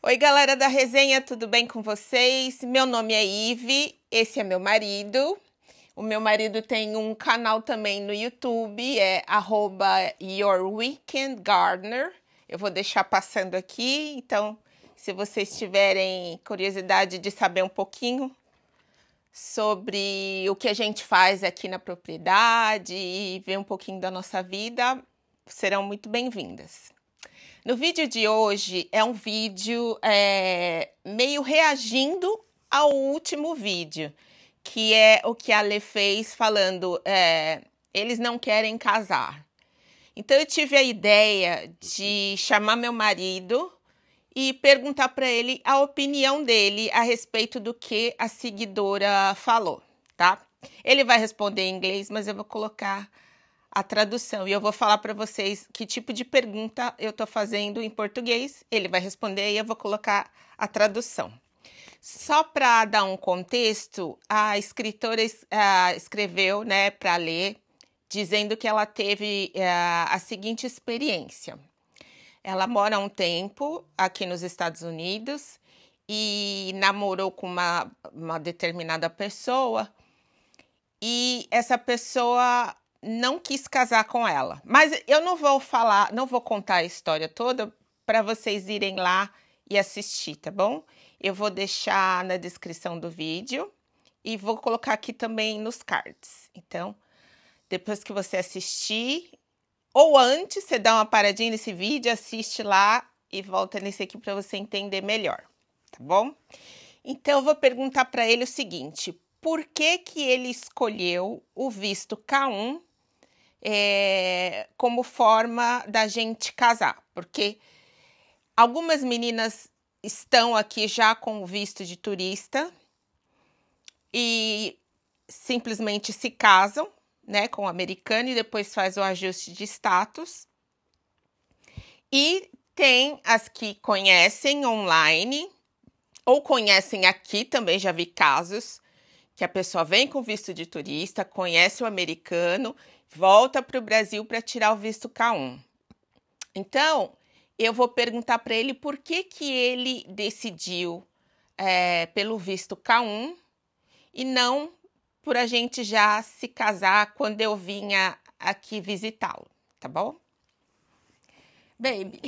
Oi, galera da resenha, tudo bem com vocês? Meu nome é Ive, esse é meu marido. O meu marido tem um canal também no YouTube, é @yourweekendgardener. Eu vou deixar passando aqui, então se vocês tiverem curiosidade de saber um pouquinho sobre o que a gente faz aqui na propriedade e ver um pouquinho da nossa vida, serão muito bem-vindas. No vídeo de hoje é um vídeo meio reagindo ao último vídeo, que é o que a Ale fez falando, eles não querem casar. Então eu tive a ideia de chamar meu marido e perguntar para ele a opinião dele a respeito do que a seguidora falou, tá? Ele vai responder em inglês, mas eu vou colocar a tradução e eu vou falar para vocês que tipo de pergunta eu tô fazendo em português. Ele vai responder e eu vou colocar a tradução. Só para dar um contexto, a escritora escreveu, né, para ler, dizendo que ela teve a seguinte experiência. Ela mora há um tempo aqui nos Estados Unidos e namorou com uma determinada pessoa e essa pessoa não quis casar com ela. Mas eu não vou contar a história toda para vocês irem lá e assistir, tá bom? Eu vou deixar na descrição do vídeo e vou colocar aqui também nos cards. Então, depois que você assistir, ou antes, você dá uma paradinha nesse vídeo, assiste lá e volta nesse aqui para você entender melhor, tá bom? Então, eu vou perguntar para ele o seguinte: por que que ele escolheu o visto K1 como forma da gente casar? Porque algumas meninas estão aqui já com o visto de turista e simplesmente se casam, né, com o americano e depois faz o ajuste de status. E tem as que conhecem online ou conhecem aqui, também já vi casos que a pessoa vem com visto de turista, conhece o americano, volta para o Brasil para tirar o visto K1. Então, eu vou perguntar para ele por que que ele decidiu pelo visto K1 e não por a gente já se casar quando eu vinha aqui visitá-lo, tá bom? Baby.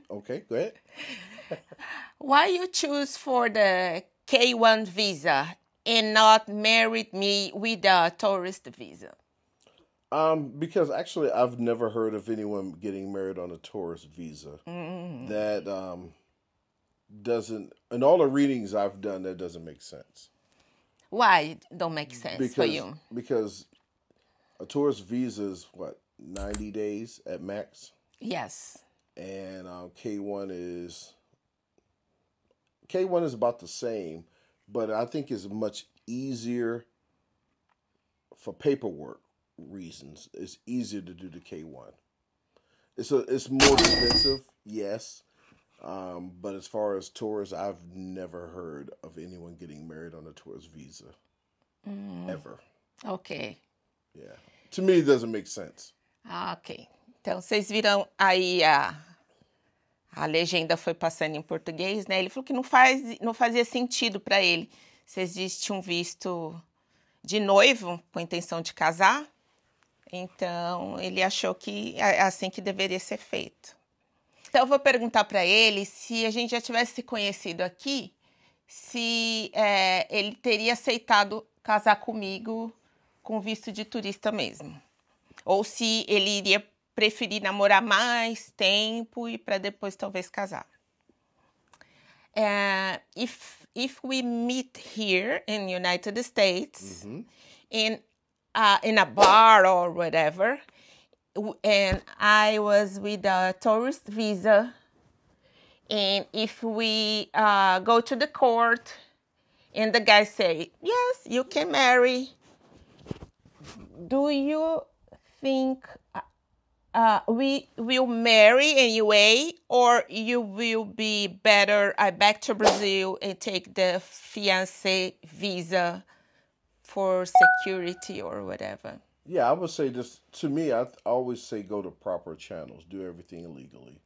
Okay, go ahead. Why you choose for the K1 visa and not married me with a tourist visa? Because actually, I've never heard of anyone getting married on a tourist visa. That doesn't. In all the readings I've done, that doesn't make sense. Why it don't make sense for you? Because a tourist visa is what 90 days at max, Yes. and K1 is about the same, but I think it's much easier for paperwork reasons. It's easier to do the K1. It's more expensive, yes. But as far as tourists, I've never heard of anyone getting married on a tourist visa. Ever. Ok. Yeah. To me, it doesn't make sense. Ah, ok. Então, vocês viram aí a legenda foi passando em português, né? Ele falou que não fazia sentido para ele se existe um visto de noivo com a intenção de casar. Então, ele achou que é assim que deveria ser feito. Então, eu vou perguntar para ele se a gente já tivesse se conhecido aqui, se ele teria aceitado casar comigo com visto de turista mesmo. Ou se ele iria preferir namorar mais tempo e para depois talvez casar. If we meet here in United States, in a bar or whatever, and I was with a tourist visa, and if we go to the court and the guy say, yes, you can marry, do you think we will marry anyway, or you will be better back to Brazil and take the fiancé visa for security or whatever? Yeah, I would say just to me, I always say go to proper channels, do everything legally,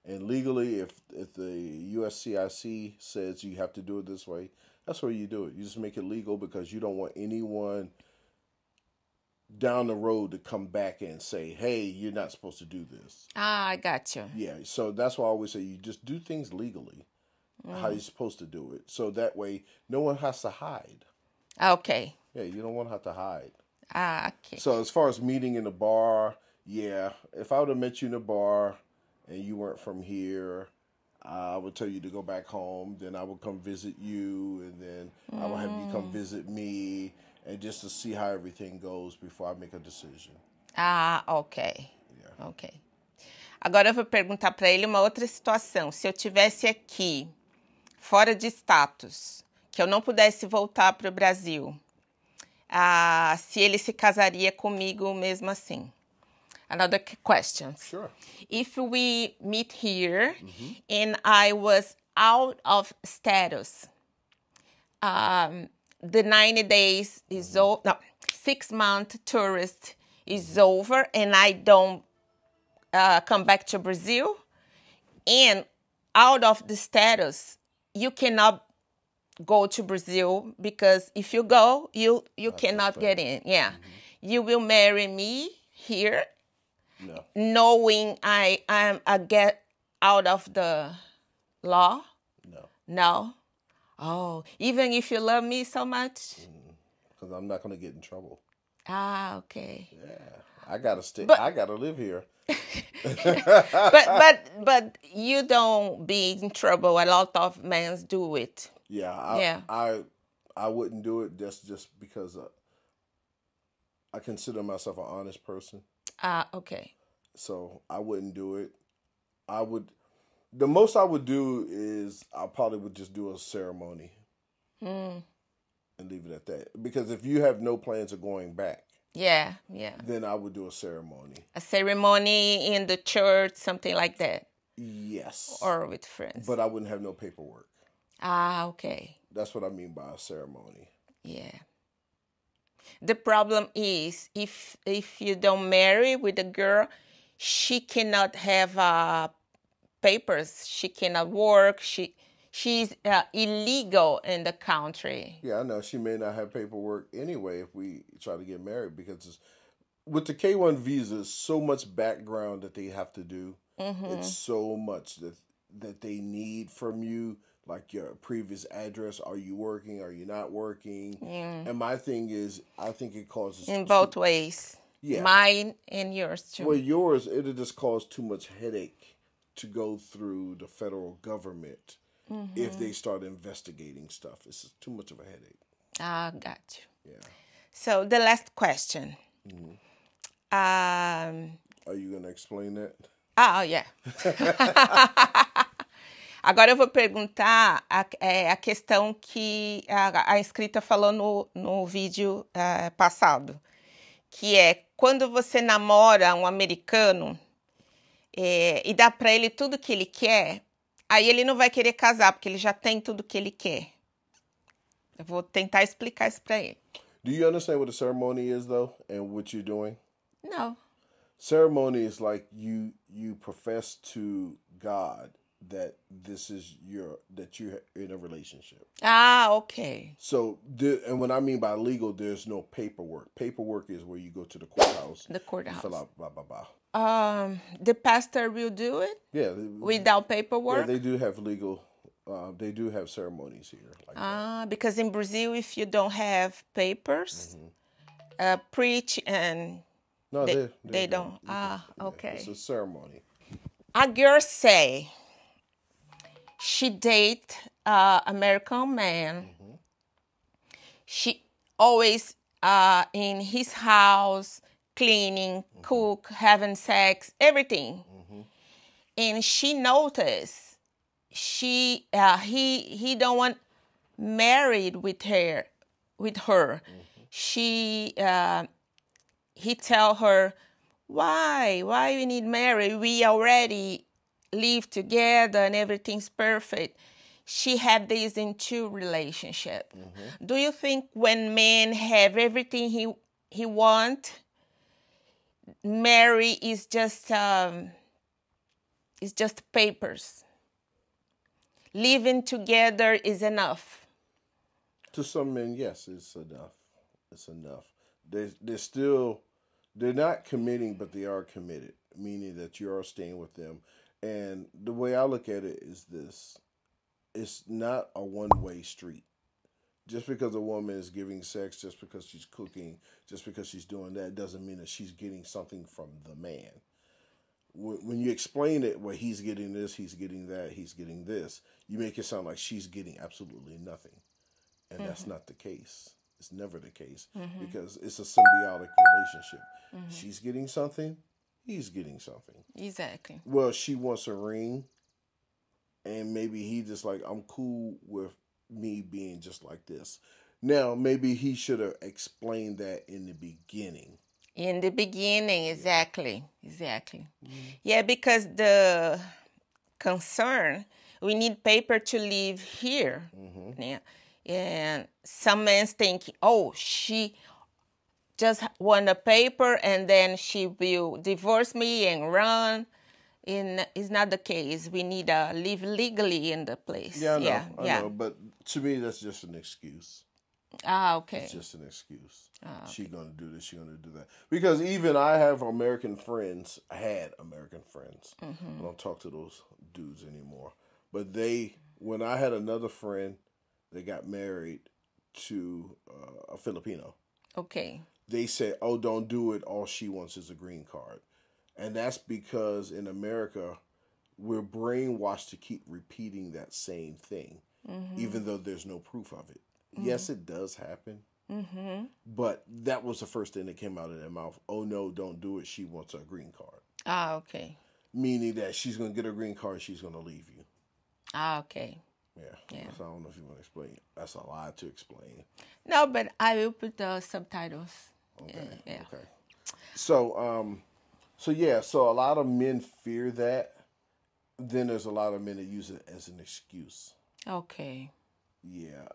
And legally, if the USCIC says you have to do it this way, that's where you do it. You just make it legal because you don't want anyone down the road to come back and say, hey, you're not supposed to do this. I got you. Yeah, so that's why I always say you just do things legally, how you're supposed to do it. So that way, no one has to hide. Okay. Yeah, you don't want to have to hide. Okay. So as far as meeting in the bar, yeah, if I would have met you in the bar and you weren't from here, I would tell you to go back home. Then I would come visit you, and then I would have you come visit me, and just to see how everything goes before I make a decision. Ok. Yeah. Ok. Agora eu vou perguntar para ele uma outra situação. Se eu tivesse aqui, fora de status, que eu não pudesse voltar para o Brasil, se ele se casaria comigo mesmo assim? Another question. Sure. If we meet here and I was out of status, the 90 days is over, no, 6-month tourist is over and I don't come back to Brazil, and out of the status, you cannot go to Brazil because if you go, you cannot get in. Yeah. You will marry me here. No. Knowing I'm a get out of the law? No. No? Oh, even if you love me so much? Because I'm not going to get in trouble. Okay. Yeah. I got to stay. I got to live here. but you don't be in trouble. A lot of men do it. Yeah. I wouldn't do it just because I consider myself an honest person. Okay. So I wouldn't do it. The most I would do is I probably would just do a ceremony and leave it at that. Because if you have no plans of going back, yeah, then I would do a ceremony. A ceremony in the church, something like that. Yes. Or with friends. But I wouldn't have no paperwork. Okay. That's what I mean by a ceremony. Yeah. The problem is if you don't marry with a girl, she cannot have papers. She cannot work. She's illegal in the country. Yeah, I know. She may not have paperwork anyway if we try to get married because with the K-1 visa, so much background that they have to do. It's so much that they need from you. Like your previous address, are you working? Are you not working? And my thing is, I think it causes... In both ways. Yeah. Mine and yours too. Well, yours, it'll just cause too much headache to go through the federal government if they start investigating stuff. It's just too much of a headache. Got you. Yeah. So the last question. Are you going to explain that? Yeah. Agora eu vou perguntar a questão que a inscrita falou no vídeo passado, que é quando você namora um americano e dá para ele tudo que ele quer, aí ele não vai querer casar, porque ele já tem tudo que ele quer. Eu vou tentar explicar isso para ele. Do you understand what a ceremony is, though, and what you're doing? No. Ceremony is like you profess to God that you're in a relationship. Okay. So, and when I mean by legal, there's no paperwork. Paperwork is where you go to the courthouse. The courthouse. Fill out blah, blah, blah. The pastor will do it? Yeah. Without paperwork? Yeah, they do have they do have ceremonies here. Like that. Because in Brazil, if you don't have papers, preach and no, they don't. Okay. It's a ceremony. A girl say she date American man. She always in his house, cleaning, cook, having sex, everything. And she noticed he don't want married with her. He tell her, why we need married? We already live together and everything's perfect. She had this in 2 relationship. Do you think when men have everything he want, marry is just it's just papers. Living together is enough. To some men, yes, it's enough. It's enough. They're not committing, but they are committed, meaning that you are staying with them. And the way I look at it is this: it's not a one-way street. Just because a woman is giving sex, just because she's cooking, just because she's doing that, doesn't mean that she's getting something from the man. When you explain it, well, he's getting this, he's getting that, he's getting this, you make it sound like she's getting absolutely nothing. And that's not the case. It's never the case because it's a symbiotic relationship. She's getting something, he's getting something. Exactly. Well, she wants a ring, and maybe he just like, I'm cool with me being just like this. Now, maybe he should have explained that in the beginning. In the beginning, exactly. Yeah, because the concern, we need paper to live here. Yeah. And some men think, oh, she just want a paper and then she will divorce me and run. It's not the case. We need to live legally in the place. Yeah, I know. But to me, that's just an excuse. Okay. It's just an excuse. Okay. She's going to do this, she's going to do that. Because even I have American friends. I had American friends. I don't talk to those dudes anymore. But when I had another friend, they got married to a Filipino. Okay. They said, oh, don't do it. All she wants is a green card. And that's because in America, we're brainwashed to keep repeating that same thing, even though there's no proof of it. Yes, it does happen. But that was the first thing that came out of their mouth. Oh, no, don't do it. She wants a green card. Okay. Meaning that she's going to get a green card, she's going to leave you. Okay. Yeah. So I don't know if you want to explain. That's a lot to explain. No, but I will put the subtitles. Okay. Yeah. Okay. So, so a lot of men fear that. Then there's a lot of men that use it as an excuse. Okay. Yeah.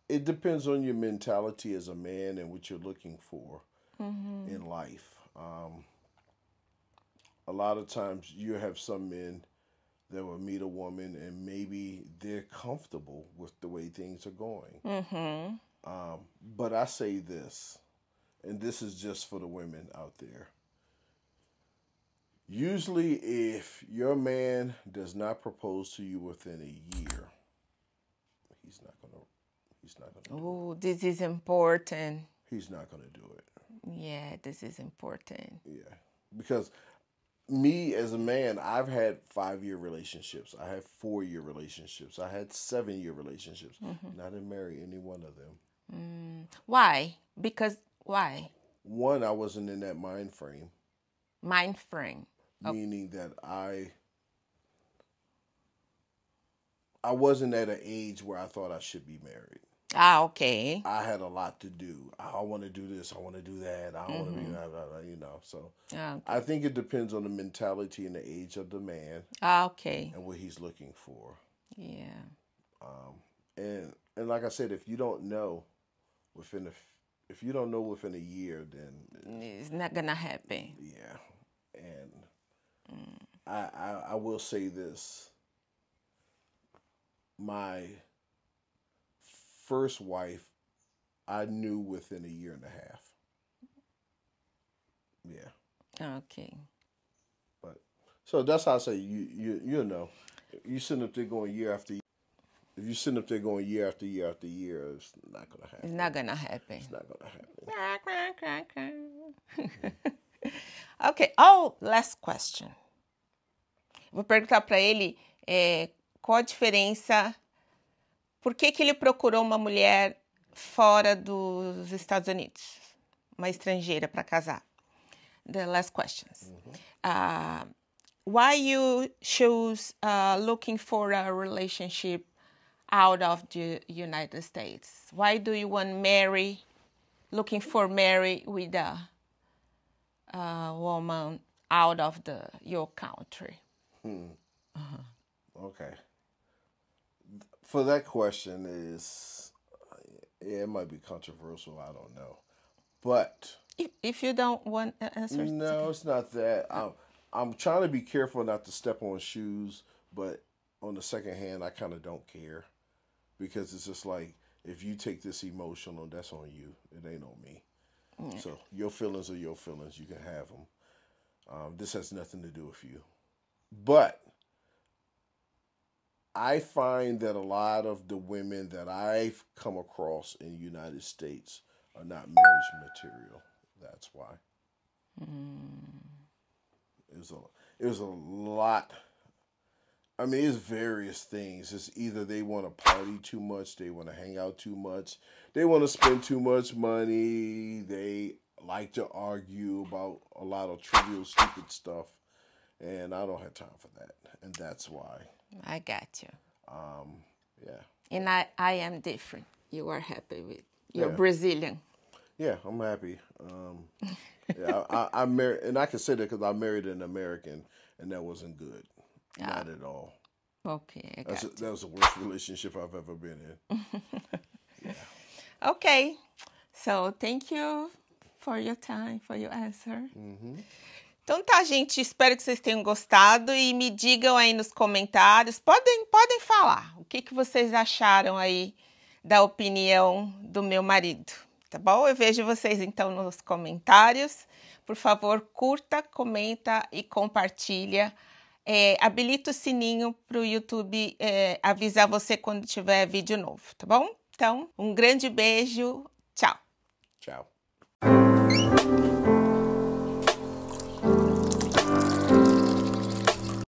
It depends on your mentality as a man and what you're looking for in life. A lot of times you have some men that will meet a woman and maybe they're comfortable with the way things are going. But I say this, and this is just for the women out there. Usually if your man does not propose to you within a year, he's not gonna Oh, this is important. He's not gonna do it. Yeah, this is important. Yeah. Because me as a man, I've had 5-year relationships. I had 4-year relationships. I had 7-year relationships. And I didn't marry any one of them. Why? Because why? One, I wasn't in that mind frame. Mind frame. Meaning that I wasn't at an age where I thought I should be married. Okay. I had a lot to do. I want to do this. I want to do that. I want to be, So Okay. I think it depends on the mentality and the age of the man. Okay. And what he's looking for. Yeah. And like I said, if you don't know within a year, then It's not gonna happen. Yeah. And I will say this. My first wife, I knew within a year and a half. Yeah. Okay. But so that's how I say you know, you sitting up there going year after year. If you're sitting up there going year after year after year, it's not gonna happen. It's not gonna happen. It's not gonna happen. Ok. Oh, last question. Vou perguntar para ele qual a diferença, por que ele procurou uma mulher fora dos Estados Unidos, uma estrangeira para casar. The last questions. Why you choose looking for a relationship out of the United States? Why do you want looking for marry with a woman out of your country? Okay. For that question it might be controversial. I don't know, but if you don't want to answer, no, it's not that. I'm trying to be careful not to step on shoes, but on the second hand, I kind of don't care because it's just like if you take this emotional, that's on you. It ain't on me. Yeah. So your feelings are your feelings. You can have them. This has nothing to do with you. But I find that a lot of the women that I've come across in the United States are not marriage material. That's why. It was a lot. I mean, it's various things. It's either they want to party too much, they want to hang out too much, they want to spend too much money, they like to argue about a lot of trivial, stupid stuff, and I don't have time for that, and that's why. I got you. Yeah. And I am different. You are happy with. You're Yeah. Brazilian. Yeah, I'm happy. Yeah, I married, and I can say that because I married an American, and that wasn't good. Not at all. Okay, I got you. That was the worst relationship I've ever been in. Yeah. Okay, so thank you for your time, for your answer. Então tá, gente, espero que vocês tenham gostado e me digam aí nos comentários, podem falar o que vocês acharam aí da opinião do meu marido, tá bom? Eu vejo vocês então nos comentários. Por favor, curta, comenta e compartilha. Habilita o sininho para o YouTube avisar você quando tiver vídeo novo, tá bom? Então, um grande beijo. Tchau. Tchau.